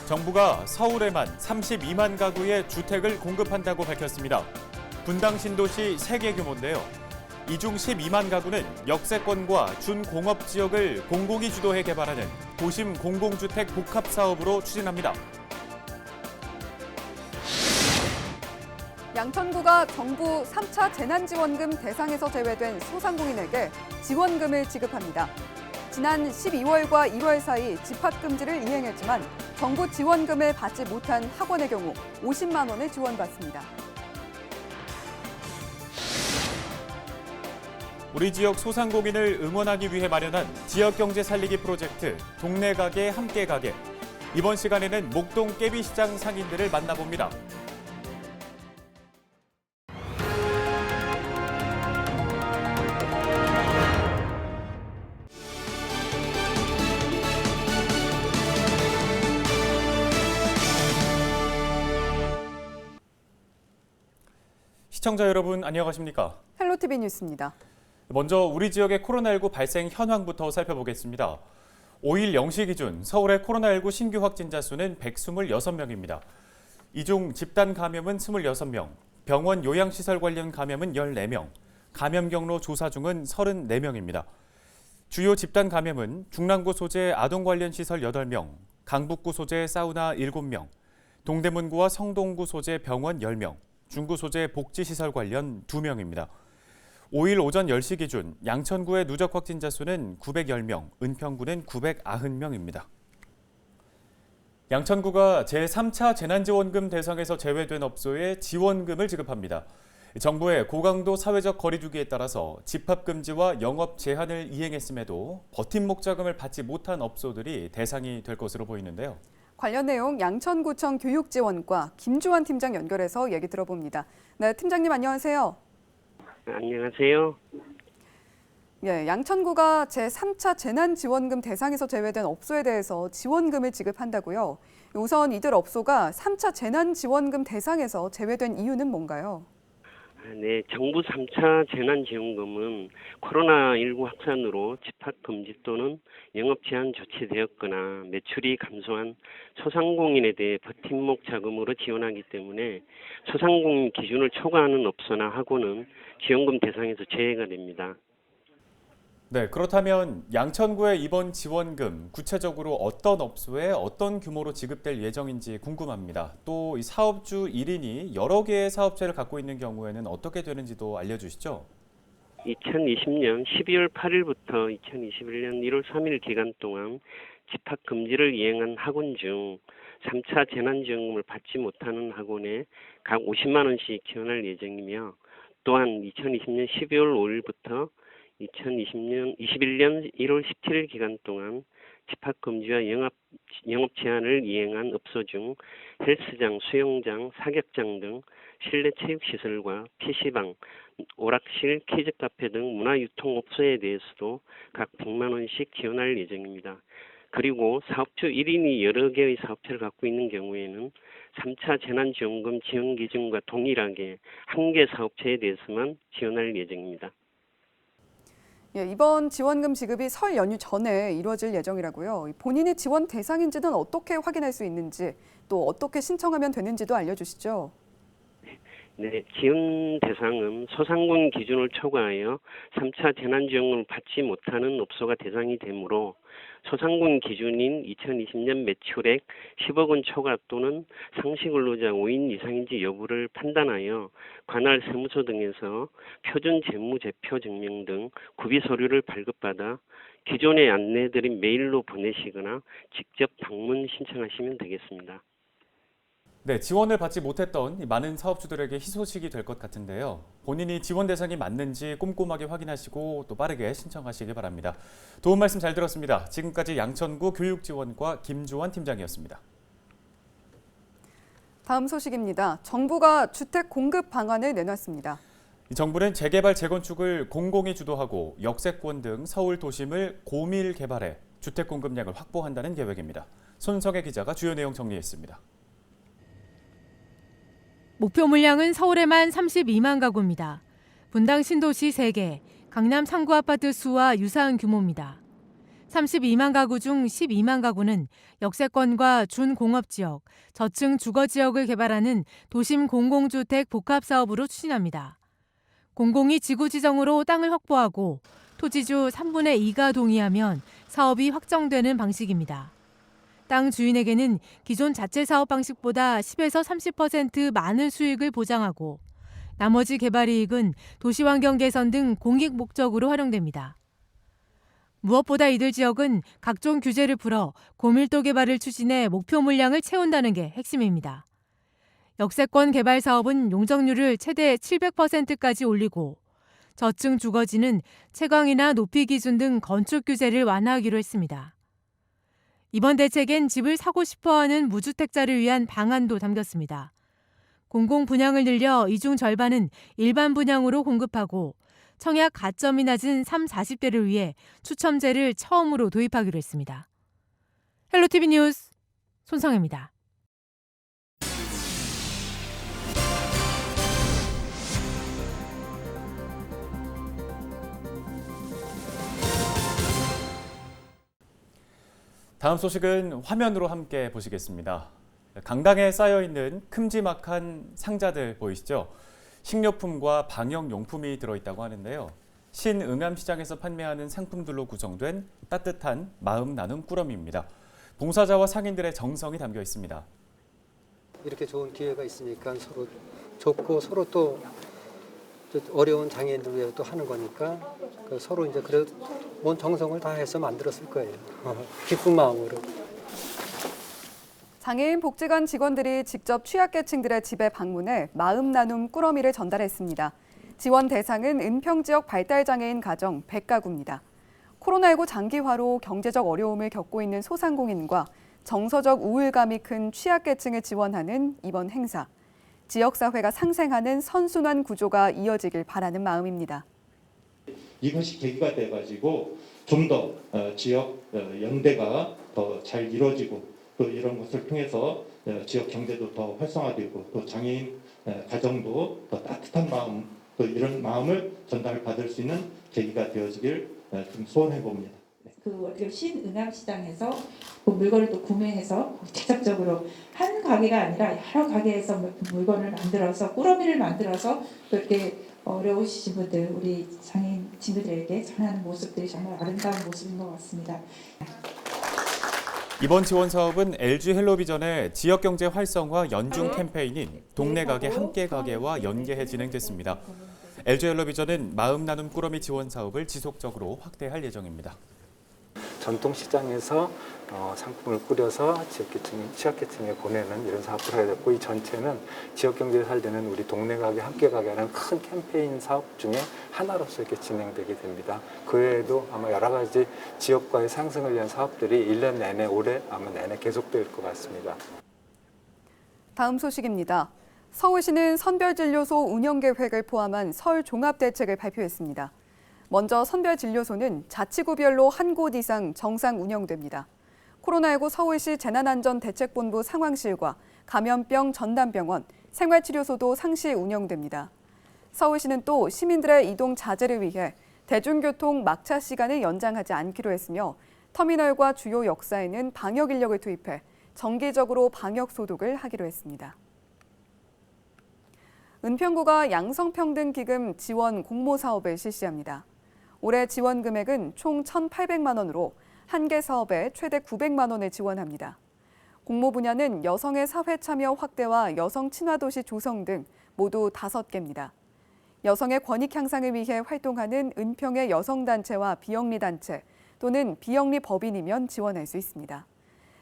정부가 서울에만 32만 가구의 주택을 공급한다고 밝혔습니다. 분당 신도시 3개 규모인데요. 이 중 12만 가구는 역세권과 준공업 지역을 공공이 주도해 개발하는 도심 공공주택 복합 사업으로 추진합니다. 양천구가 정부 3차 재난지원금 대상에서 제외된 소상공인에게 지원금을 지급합니다. 지난 12월과 1월 사이 집합금지를 이행했지만 정부 지원금을 받지 못한 학원의 경우 50만 원을 지원받습니다. 우리 지역 소상공인을 응원하기 위해 마련한 지역경제 살리기 프로젝트 동네 가게 함께 가게. 이번 시간에는 목동 깨비시장 상인들을 만나봅니다. 시청자 여러분 안녕하십니까? 헬로티비 뉴스입니다. 먼저 우리 지역의 코로나19 발생 현황부터 살펴보겠습니다. 5일 0시 기준 서울의 코로나19 신규 확진자 수는 126명입니다. 이 중 집단 감염은 26명, 병원 요양시설 관련 감염은 14명, 감염 경로 조사 중은 34명입니다. 주요 집단 감염은 중랑구 소재 아동 관련 시설 8명, 강북구 소재 사우나 7명, 동대문구와 성동구 소재 병원 10명, 중구 소재 복지시설 관련 2명입니다. 5일 오전 10시 기준 양천구의 누적 확진자 수는 910명, 은평구는 990명입니다. 양천구가 제3차 재난지원금 대상에서 제외된 업소에 지원금을 지급합니다. 정부의 고강도 사회적 거리두기에 따라서 집합금지와 영업 제한을 이행했음에도 버팀목 자금을 받지 못한 업소들이 대상이 될 것으로 보이는데요. 관련 내용 양천구청 교육지원과 김주환 팀장 연결해서 얘기 들어봅니다. 네, 팀장님 안녕하세요. 안녕하세요. 예, 양천구가 제3차 재난지원금 대상에서 제외된 업소에 대해서 지원금을 지급한다고요. 우선 이들 업소가 3차 재난지원금 대상에서 제외된 이유는 뭔가요? 네, 정부 3차 재난지원금은 코로나19 확산으로 집합금지 또는 영업 제한 조치되었거나 매출이 감소한 소상공인에 대해 버팀목 자금으로 지원하기 때문에 소상공인 기준을 초과하는 업소나 학원은 지원금 대상에서 제외가 됩니다. 네, 그렇다면 양천구의 이번 지원금 구체적으로 어떤 업소에 어떤 규모로 지급될 예정인지 궁금합니다. 또 이 사업주 1인이 여러 개의 사업체를 갖고 있는 경우에는 어떻게 되는지도 알려주시죠. 2020년 12월 8일부터 2021년 1월 3일 기간 동안 집합금지를 이행한 학원 중 3차 재난지원금을 받지 못하는 학원에 각 50만 원씩 지원할 예정이며 또한 2020년 12월 5일부터 2021년 1월 17일 기간 동안 집합금지와 영업 제한을 이행한 업소 중 헬스장, 수영장, 사격장 등 실내 체육시설과 PC방, 오락실, 키즈카페 등 문화유통업소에 대해서도 각 100만 원씩 지원할 예정입니다. 그리고 사업주 1인이 여러 개의 사업체를 갖고 있는 경우에는 3차 재난지원금 지원 기준과 동일하게 한 개 사업체에 대해서만 지원할 예정입니다. 예, 이번 지원금 지급이 설 연휴 전에 이루어질 예정이라고요. 본인이 지원 대상인지는 어떻게 확인할 수 있는지, 또 어떻게 신청하면 되는지도 알려주시죠. 네, 지원 대상은 소상공인 기준을 초과하여 3차 재난지원금을 받지 못하는 업소가 대상이 되므로 소상공인 기준인 2020년 매출액 10억 원 초과 또는 상시근로자 5인 이상인지 여부를 판단하여 관할 세무서 등에서 표준 재무제표 증명 등 구비 서류를 발급받아 기존에 안내드린 메일로 보내시거나 직접 방문 신청하시면 되겠습니다. 네, 지원을 받지 못했던 많은 사업주들에게 희소식이 될 것 같은데요. 본인이 지원 대상이 맞는지 꼼꼼하게 확인하시고 또 빠르게 신청하시기 바랍니다. 도움 말씀 잘 들었습니다. 지금까지 양천구 교육지원과 김주환 팀장이었습니다. 다음 소식입니다. 정부가 주택 공급 방안을 내놨습니다. 정부는 재개발, 재건축을 공공이 주도하고 역세권 등 서울 도심을 고밀 개발해 주택 공급량을 확보한다는 계획입니다. 손석혜 기자가 주요 내용 정리했습니다. 목표 물량은 서울에만 32만 가구입니다. 분당 신도시 3개, 강남 상구 아파트 수와 유사한 규모입니다. 32만 가구 중 12만 가구는 역세권과 준공업지역, 저층 주거지역을 개발하는 도심 공공주택 복합사업으로 추진합니다. 공공이 지구 지정으로 땅을 확보하고 토지주 3분의 2가 동의하면 사업이 확정되는 방식입니다. 땅 주인에게는 기존 자체 사업 방식보다 10에서 30% 많은 수익을 보장하고 나머지 개발 이익은 도시환경 개선 등 공익 목적으로 활용됩니다. 무엇보다 이들 지역은 각종 규제를 풀어 고밀도 개발을 추진해 목표 물량을 채운다는 게 핵심입니다. 역세권 개발 사업은 용적률을 최대 700%까지 올리고 저층 주거지는 채광이나 높이 기준 등 건축 규제를 완화하기로 했습니다. 이번 대책엔 집을 사고 싶어하는 무주택자를 위한 방안도 담겼습니다. 공공 분양을 늘려 이 중 절반은 일반 분양으로 공급하고 청약 가점이 낮은 30, 40대를 위해 추첨제를 처음으로 도입하기로 했습니다. 헬로티비 뉴스 손성혜입니다. 다음 소식은 화면으로 함께 보시겠습니다. 강당에 쌓여있는 큼지막한 상자들 보이시죠? 식료품과 방역용품이 들어있다고 하는데요. 신응암시장에서 판매하는 상품들로 구성된 따뜻한 마음 나눔 꾸러미입니다. 봉사자와 상인들의 정성이 담겨 있습니다. 이렇게 좋은 기회가 있으니까 서로 좋고 서로 또 어려운 장애인들 위해 또 하는 거니까 서로 이제 그래도 뭔 정성을 다해서 만들었을 거예요. 기쁜 마음으로. 장애인 복지관 직원들이 직접 취약계층들의 집에 방문해 마음 나눔 꾸러미를 전달했습니다. 지원 대상은 은평 지역 발달장애인 가정 100가구입니다. 코로나19 장기화로 경제적 어려움을 겪고 있는 소상공인과 정서적 우울감이 큰 취약계층을 지원하는 이번 행사. 지역사회가 상생하는 선순환 구조가 이어지길 바라는 마음입니다. 이것이 계기가 돼가지고 좀 더 지역 연대가 더 잘 이루어지고 또 이런 것을 통해서 지역 경제도 더 활성화되고 또 장애인 가정도 더 따뜻한 마음 또 이런 마음을 전달받을 수 있는 계기가 되어지길 좀 소원해 봅니다. 어떻게 신응암시장에서 그 물건을 또 구매해서 직접적으로 한 가게가 아니라 여러 가게에서 물건을 만들어서 꾸러미를 만들어서 또 이렇게 어려우신 분들 우리 장애인 친구들에게 전하는 모습들이 정말 아름다운 모습인 것 같습니다. 이번 지원 사업은 LG 헬로비전의 지역경제 활성화 연중 캠페인인 동네 가게 함께 가게와 연계해 진행됐습니다. LG 헬로비전은 마음 나눔 꾸러미 지원 사업을 지속적으로 확대할 예정입니다. 전통시장에서 상품을 꾸려서 취약계층에 보내는 이런 사업을 해야 되고 이 전체는 지역경제에 살되는 우리 동네 가게 함께 가게라는 큰 캠페인 사업 중에 하나로서 이렇게 진행되게 됩니다. 그 외에도 아마 여러 가지 지역과의 상승을 위한 사업들이 1년 내내 올해 아마 내내 계속될 것 같습니다. 다음 소식입니다. 서울시는 선별진료소 운영계획을 포함한 설 종합대책을 발표했습니다. 먼저 선별진료소는 자치구별로 한 곳 이상 정상 운영됩니다. 코로나19 서울시 재난안전대책본부 상황실과 감염병 전담병원, 생활치료소도 상시 운영됩니다. 서울시는 또 시민들의 이동 자제를 위해 대중교통 막차 시간을 연장하지 않기로 했으며 터미널과 주요 역사에는 방역 인력을 투입해 정기적으로 방역 소독을 하기로 했습니다. 은평구가 양성평등기금 지원 공모 사업을 실시합니다. 올해 지원 금액은 총 1,800만 원으로 한 개 사업에 최대 900만 원을 지원합니다. 공모 분야는 여성의 사회 참여 확대와 여성 친화 도시 조성 등 모두 5개입니다. 여성의 권익 향상을 위해 활동하는 은평의 여성단체와 비영리단체 또는 비영리 법인이면 지원할 수 있습니다.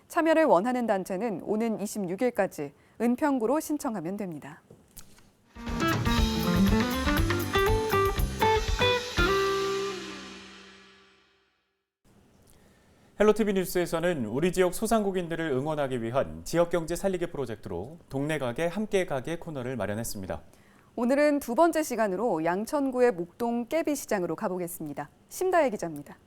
참여를 원하는 단체는 오는 26일까지 은평구로 신청하면 됩니다. 헬로티비 뉴스에서는 우리 지역 소상공인들을 응원하기 위한 지역경제 살리기 프로젝트로 동네 가게 함께 가게 코너를 마련했습니다. 오늘은 두 번째 시간으로 양천구의 목동 깨비시장으로 가보겠습니다. 심다혜 기자입니다.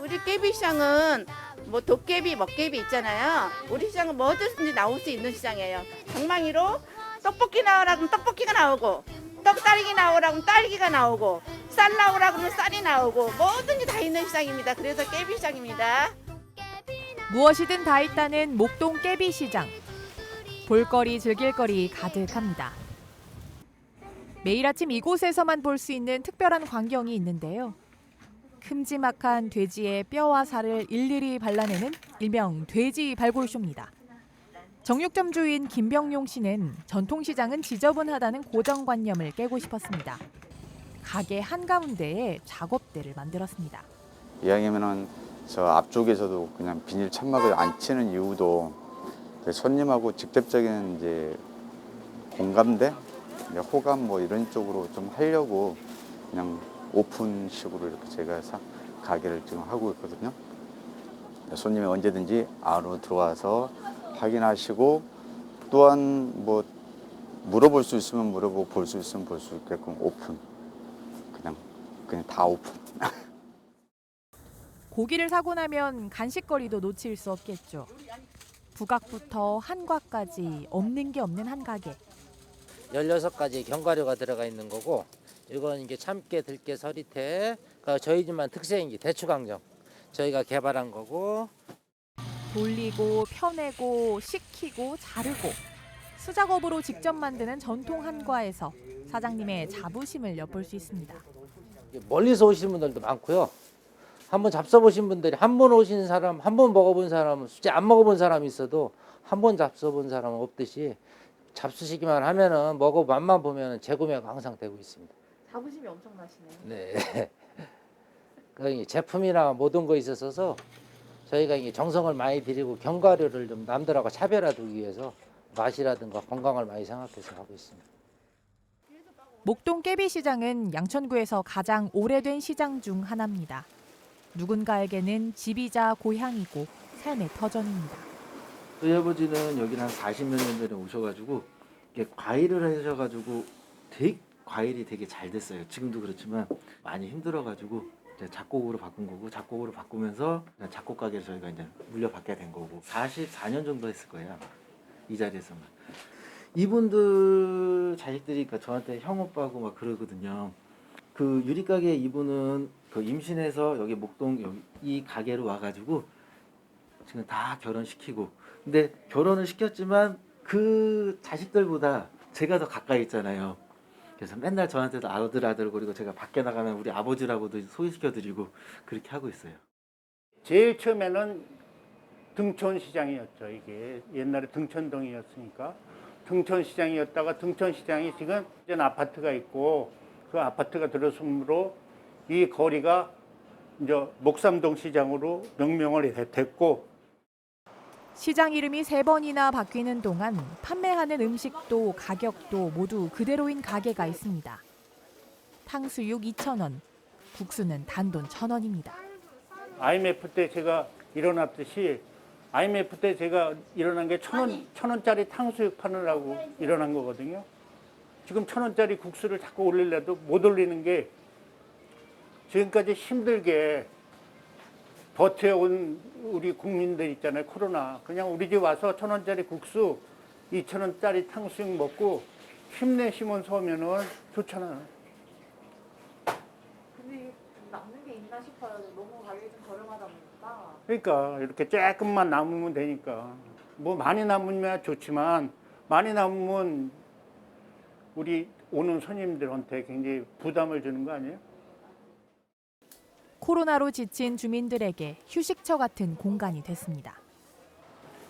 우리 깨비시장은 뭐 도깨비, 먹개비 있잖아요. 우리 시장은 뭐든지 나올 수 있는 시장이에요. 방망이로 떡볶이 나오라 그러면 떡볶이가 나오고, 떡다리기 나오라 그러면 딸기가 나오고, 쌀 나오라 그러면 쌀이 나오고, 뭐든지 다 있는 시장입니다. 그래서 깨비 시장입니다. 무엇이든 다 있다는 목동 깨비시장. 볼거리 즐길거리 가득합니다. 매일 아침 이곳에서만 볼 수 있는 특별한 광경이 있는데요. 큼지막한 돼지의 뼈와 살을 일일이 발라내는 일명 돼지 발골쇼입니다. 정육점 주인 김병용 씨는 전통시장은 지저분하다는 고정관념을 깨고 싶었습니다. 가게 한가운데에 작업대를 만들었습니다. 이왕이면은 저 앞쪽에서도 그냥 비닐 천막을 안 치는 이유도 손님하고 직접적인 이제 공감대, 호감 뭐 이런 쪽으로 좀 하려고 그냥 오픈식으로 이렇게 제가 가게를 지금 하고 있거든요. 손님이 언제든지 안으로 들어와서 확인하시고 또한 뭐 물어볼 수 있으면 물어보고 볼 수 있으면 볼 수 있게끔 오픈. 그냥 다 오픈. 고기를 사고 나면 간식거리도 놓칠 수 없겠죠. 부각부터 한과까지 없는 게 없는 한 가게. 16가지 견과류가 들어가 있는 거고, 이건 이게 참깨, 들깨, 서리태. 그러니까 저희 집만 특색인 게 대추강정. 저희가 개발한 거고. 돌리고 펴내고 식히고 자르고 수작업으로 직접 만드는 전통 한과에서 사장님의 자부심을 엿볼 수 있습니다. 멀리서 오시는 분들도 많고요. 한번 잡숴보신 분들이 한 번 오신 사람, 한 번 먹어본 사람은 솔직히 안 먹어본 사람이 있어도 한 번 잡숴본 사람은 없듯이 잡수시기만 하면은 먹어 맛만 보면 재구매가 항상 되고 있습니다. 자부심이 엄청나시네요. 네. 그 제품이나 모든 거에 있어서 저희가 이게 정성을 많이 들이고 견과류를 좀 남들하고 차별화하기 위해서 맛이라든가 건강을 많이 생각해서 하고 있습니다. 목동 깨비시장은 양천구에서 가장 오래된 시장 중 하나입니다. 누군가에게는 집이자 고향이고 삶의 터전입니다. 저희 아버지는 여기는 한 40몇 년 전에 오셔가지고 이렇게 과일을 하셔가지고 과일이 되게 잘 됐어요. 지금도 그렇지만 많이 힘들어가지고 이제 작곡으로 바꾼 거고, 작곡으로 바꾸면서 작곡 가게를 저희가 이제 물려받게 된 거고, 44년 정도 했을 거예요, 아마. 이 자리에서만. 이분들 자식들이 그러니까 저한테 형 오빠고 막 그러거든요. 그 유리가게 이분은 그 임신해서 여기 목동 여기 이 가게로 와가지고 지금 다 결혼시키고, 근데 결혼을 시켰지만 그 자식들보다 제가 더 가까이 있잖아요. 그래서 맨날 저한테도 아들 그리고 제가 밖에 나가면 우리 아버지라고도 소개시켜드리고 그렇게 하고 있어요. 제일 처음에는 등촌시장이었죠. 이게 옛날에 등촌동이었으니까 등촌시장이었다가 등촌시장이 지금 이제 아파트가 있고, 그 아파트가 들어서므로 이 거리가 이제 목삼동 시장으로 명명을 됐고, 시장 이름이 3번이나 바뀌는 동안 판매하는 음식도 가격도 모두 그대로인 가게가 있습니다. 탕수육 2,000원, 국수는 단돈 1,000원입니다. IMF 때 제가 일어났듯이 IMF 때 제가 일어난 게 1,000원짜리 탕수육 파느라고 일어난 거거든요. 지금 1,000원짜리 국수를 자꾸 올리려도 못 올리는 게 지금까지 힘들게 버텨온 우리 국민들 있잖아요. 코로나. 그냥 우리 집 와서 1,000원짜리 국수, 2,000원짜리 탕수육 먹고 힘내시면서 오면은 좋잖아요. 근데 남는 게 있나 싶어요. 너무 가격이 좀 저렴하다 보니까. 그러니까 이렇게 조금만 남으면 되니까. 뭐 많이 남으면 좋지만 많이 남으면 우리 오는 손님들한테 굉장히 부담을 주는 거 아니에요? 코로나로 지친 주민들에게 휴식처 같은 공간이 됐습니다.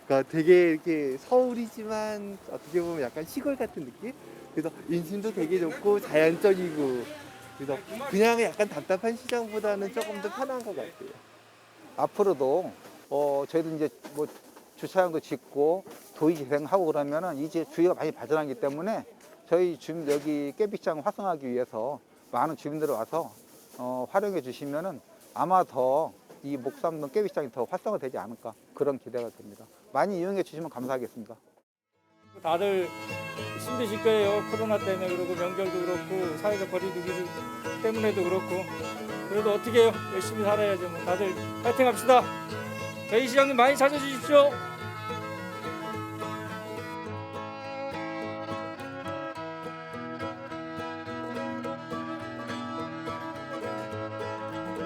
그러니까 되게 이렇게 서울이지만 어떻게 보면 약간 시골 같은 느낌? 그래서 인심도 되게 좋고 자연적이고, 그래서 그냥 약간 답답한 시장보다는 조금 더 편한 것 같아요. 앞으로도 저희도 이제 뭐 주차장도 짓고 도시 재생하고 그러면은 이제 주위가 많이 발전하기 때문에 저희 주민 여기 깨비시장 활성화하기 위해서 많은 주민들이 와서 활용해 주시면은 아마 더 이 목삼동 깨비시장이 더 활성화되지 않을까, 그런 기대가 됩니다. 많이 이용해 주시면 감사하겠습니다. 다들 힘드실 거예요. 코로나 때문에 그러고 명절도 그렇고 사회적 거리두기 때문에도 그렇고, 그래도 어떻게 해요? 열심히 살아야죠. 뭐 다들 파이팅 합시다. 저희 시장님 많이 찾아주십시오.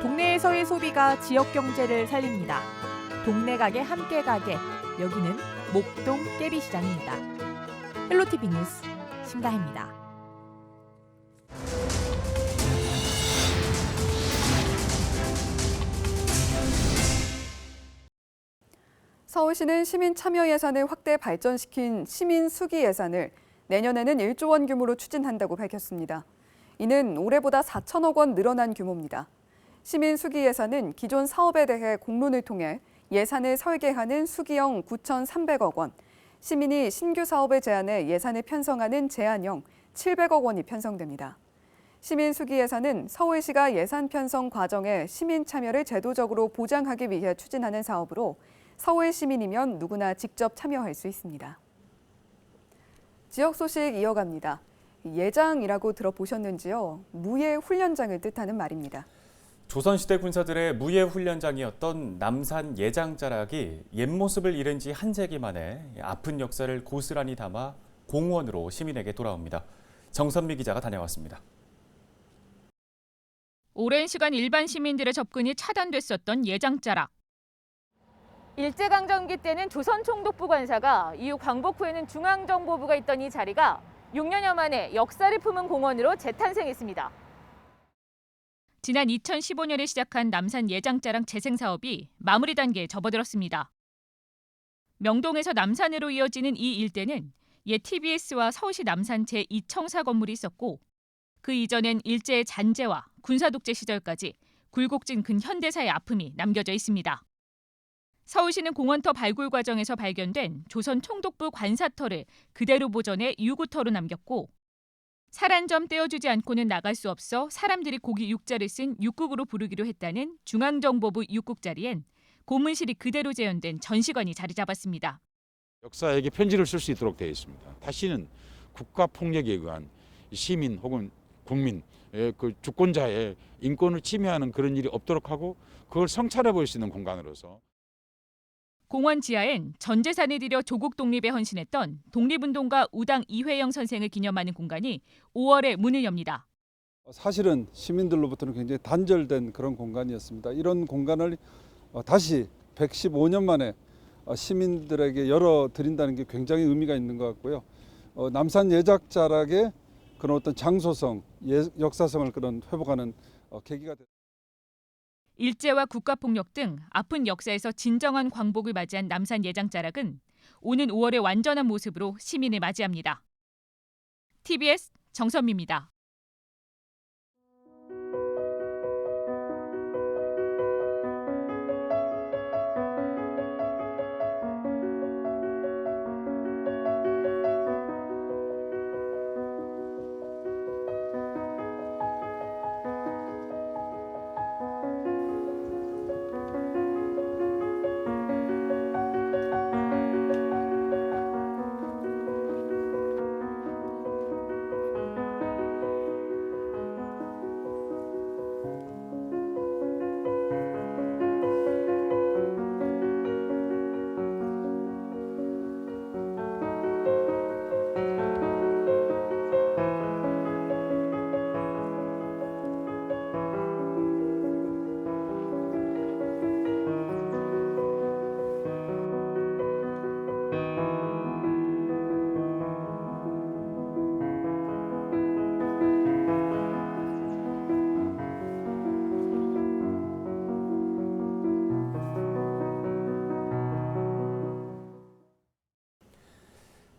동네에서의 소비가 지역 경제를 살립니다. 동네 가게 함께 가게. 여기는 목동 깨비시장입니다. 헬로티비 뉴스 심다혜입니다. 서울시는 시민 참여 예산을 확대 발전시킨 시민 수기 예산을 내년에는 1조 원 규모로 추진한다고 밝혔습니다. 이는 올해보다 4천억 원 늘어난 규모입니다. 시민 수기 예산은 기존 사업에 대해 공론을 통해 예산을 설계하는 수기형 9,300억 원, 시민이 신규 사업을 제안해 예산을 편성하는 제안형 700억 원이 편성됩니다. 시민 수기 예산은 서울시가 예산 편성 과정에 시민 참여를 제도적으로 보장하기 위해 추진하는 사업으로 서울 시민이면 누구나 직접 참여할 수 있습니다. 지역 소식 이어갑니다. 예장이라고 들어보셨는지요? 무예 훈련장을 뜻하는 말입니다. 조선시대 군사들의 무예 훈련장이었던 남산 예장자락이 옛 모습을 잃은 지 한 세기 만에 아픈 역사를 고스란히 담아 공원으로 시민에게 돌아옵니다. 정선미 기자가 다녀왔습니다. 오랜 시간 일반 시민들의 접근이 차단됐었던 예장자락. 일제강점기 때는 조선총독부 관사가, 이후 광복 후에는 중앙정보부가 있던 이 자리가 6년여 만에 역사를 품은 공원으로 재탄생했습니다. 지난 2015년에 시작한 남산 예장자락 재생 사업이 마무리 단계에 접어들었습니다. 명동에서 남산으로 이어지는 이 일대는 옛 TBS와 서울시 남산 제2청사 건물이 있었고, 그 이전엔 일제의 잔재와 군사독재 시절까지 굴곡진 근현대사의 아픔이 남겨져 있습니다. 서울시는 공원터 발굴 과정에서 발견된 조선 총독부 관사터를 그대로 보존해 유구터로 남겼고, 살 한 점 떼어주지 않고는 나갈 수 없어 사람들이 고기 육자를 쓴 육국으로 부르기로 했다는 중앙정보부 육국 자리엔 고문실이 그대로 재현된 전시관이 자리 잡았습니다. 역사에게 편지를 쓸 수 있도록 되어 있습니다. 다시는 국가 폭력에 의한 시민 혹은 국민의 그 주권자의 인권을 침해하는 그런 일이 없도록 하고 그걸 성찰해 볼 수 있는 공간으로서. 공원 지하엔 전 재산을 들여 조국 독립에 헌신했던 독립운동가 우당 이회영 선생을 기념하는 공간이 5월에 문을 엽니다. 사실은 시민들로부터는 굉장히 단절된 그런 공간이었습니다. 이런 공간을 다시 115년 만에 시민들에게 열어드린다는 게 굉장히 의미가 있는 것 같고요. 남산 예장자락의 그런 어떤 장소성, 역사성을 그런 회복하는 계기가 됐습니다. 일제와 국가폭력 등 아픈 역사에서 진정한 광복을 맞이한 남산 예장자락은 오는 5월의 완전한 모습으로 시민을 맞이합니다. TBS 정선미입니다.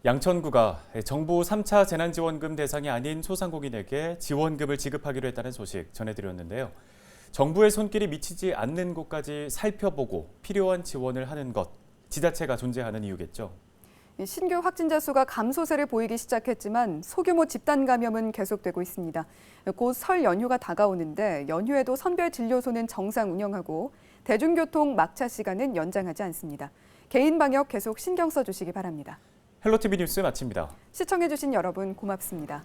양천구가 정부 3차 재난지원금 대상이 아닌 소상공인에게 지원금을 지급하기로 했다는 소식 전해드렸는데요. 정부의 손길이 미치지 않는 곳까지 살펴보고 필요한 지원을 하는 것, 지자체가 존재하는 이유겠죠. 신규 확진자 수가 감소세를 보이기 시작했지만 소규모 집단 감염은 계속되고 있습니다. 곧 설 연휴가 다가오는데 연휴에도 선별진료소는 정상 운영하고 대중교통 막차 시간은 연장하지 않습니다. 개인 방역 계속 신경 써주시기 바랍니다. 헬로티비 뉴스 마칩니다. 시청해주신 여러분 고맙습니다.